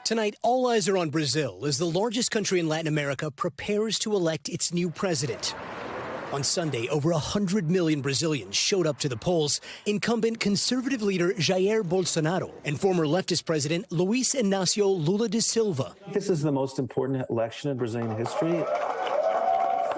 Tonight, all eyes are on Brazil as the largest country in Latin America prepares to elect its new president. On Sunday, over 100 million Brazilians showed up to the polls. Incumbent conservative leader Jair Bolsonaro and former leftist president Luiz Inacio Lula da Silva. This is the most important election in Brazilian history.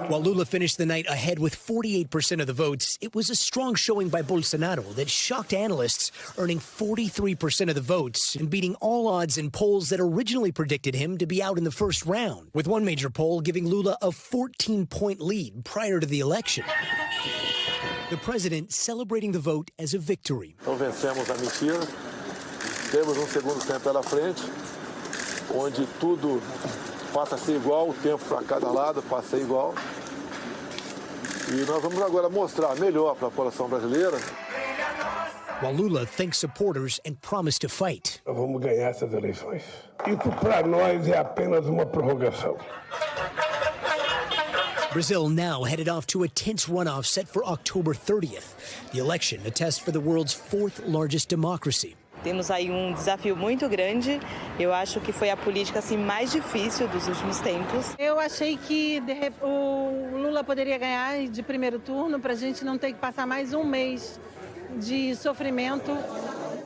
While Lula finished the night ahead with 48% of the votes, it was a strong showing by Bolsonaro that shocked analysts, earning 43% of the votes and beating all odds in polls that originally predicted him to be out in the first round, with one major poll giving Lula a 14-point lead prior to the election. The president celebrating the vote as a victory. Então vencemos a mentira. Temos segundo tempo pela frente, onde tudo passa a ser igual, o tempo para cada lado passa a ser igual. E nós vamos agora mostrar melhor para a população brasileira. While Lula thanks supporters and promised to fight. Vamos ganhar essas eleições. Isso para nós é apenas uma prorrogação. Brazil now headed off to a tense runoff set for October 30th. The election, a test for the world's fourth largest democracy. Temos aí desafio muito grande. Eu acho que foi a política assim mais difícil dos últimos tempos. Eu achei que o Lula poderia ganhar de primeiro turno para a gente não ter que passar mais mês de sofrimento.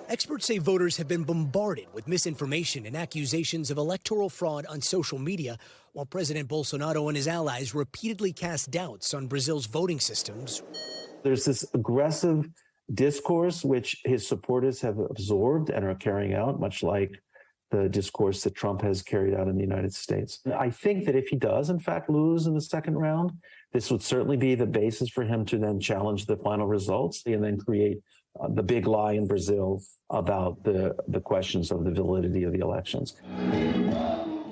Experts say voters have been bombarded with misinformation and accusations of electoral fraud on social media, while President Bolsonaro and his allies repeatedly cast doubts on Brazil's voting systems. There's this aggressive discourse which his supporters have absorbed and are carrying out, much like the discourse that Trump has carried out in the United States. I think that if he does, in fact, lose in the second round, this would certainly be the basis for him to then challenge the final results and then create the big lie in Brazil about the questions of the validity of the elections.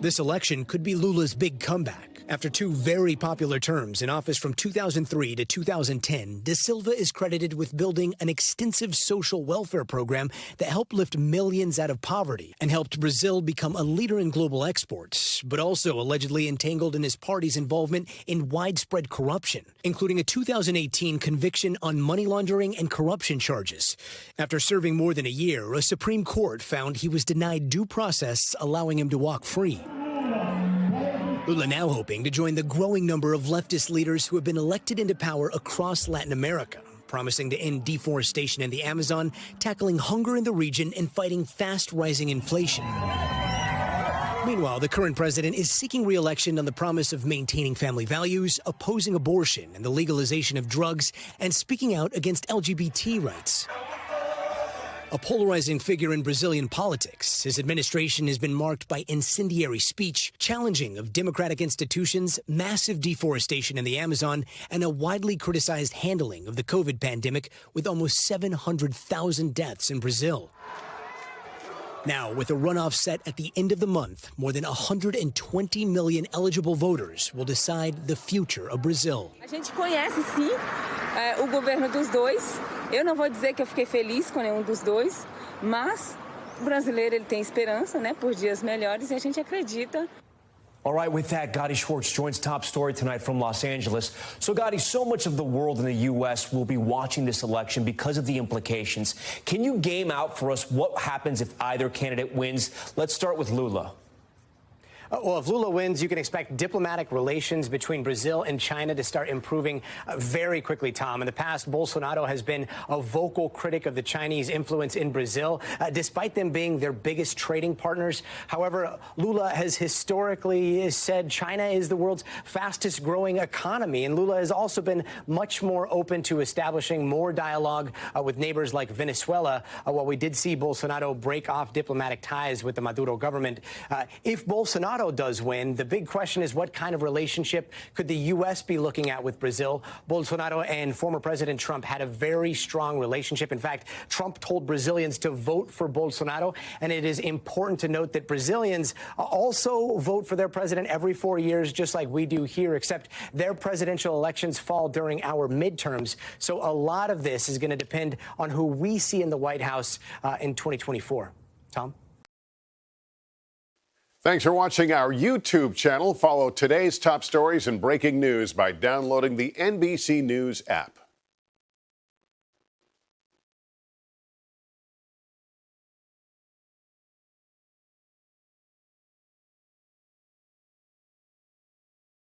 This election could be Lula's big comeback. After two very popular terms in office from 2003 to 2010, Da Silva is credited with building an extensive social welfare program that helped lift millions out of poverty and helped Brazil become a leader in global exports, but also allegedly entangled in his party's involvement in widespread corruption, including a 2018 conviction on money laundering and corruption charges. After serving more than a year, a Supreme Court found he was denied due process, allowing him to walk free. Lula now hoping to join the growing number of leftist leaders who have been elected into power across Latin America, promising to end deforestation in the Amazon, tackling hunger in the region, and fighting fast-rising inflation. Meanwhile, the current president is seeking re-election on the promise of maintaining family values, opposing abortion and the legalization of drugs, and speaking out against LGBT rights. A polarizing figure in Brazilian politics, his administration has been marked by incendiary speech, challenging of democratic institutions, massive deforestation in the Amazon, and a widely criticized handling of the COVID pandemic with almost 700,000 deaths in Brazil. Now, with a runoff set at the end of the month, more than 120 million eligible voters will decide the future of Brazil. A gente conhece, sim, o governo dos dois. Eu não vou dizer que eu fiquei feliz com nenhum dos dois, mas o brasileiro ele tem esperança, né, por dias melhores, e a gente acredita. All right, with that, Gadi Schwartz joins Top Story tonight from Los Angeles. So, Gadi, so much of the world in the U.S. will be watching this election because of the implications. Can you game out for us what happens if either candidate wins? Let's start with Lula. Well, if Lula wins, you can expect diplomatic relations between Brazil and China to start improving very quickly, Tom. In the past, Bolsonaro has been a vocal critic of the Chinese influence in Brazil, despite them being their biggest trading partners. However, Lula has historically said China is the world's fastest growing economy, and Lula has also been much more open to establishing more dialogue with neighbors like Venezuela, while we did see Bolsonaro break off diplomatic ties with the Maduro government. If Bolsonaro does win, the big question is what kind of relationship could the U.S. be looking at with Brazil? Bolsonaro and former President Trump had a very strong relationship. In fact, Trump told Brazilians to vote for Bolsonaro, and it is important to note that Brazilians also vote for their president every 4 years, just like we do here, except their presidential elections fall during our midterms. So a lot of this is going to depend on who we see in the White House in 2024. Tom? Thanks for watching our YouTube channel. Follow today's top stories and breaking news by downloading the NBC News app.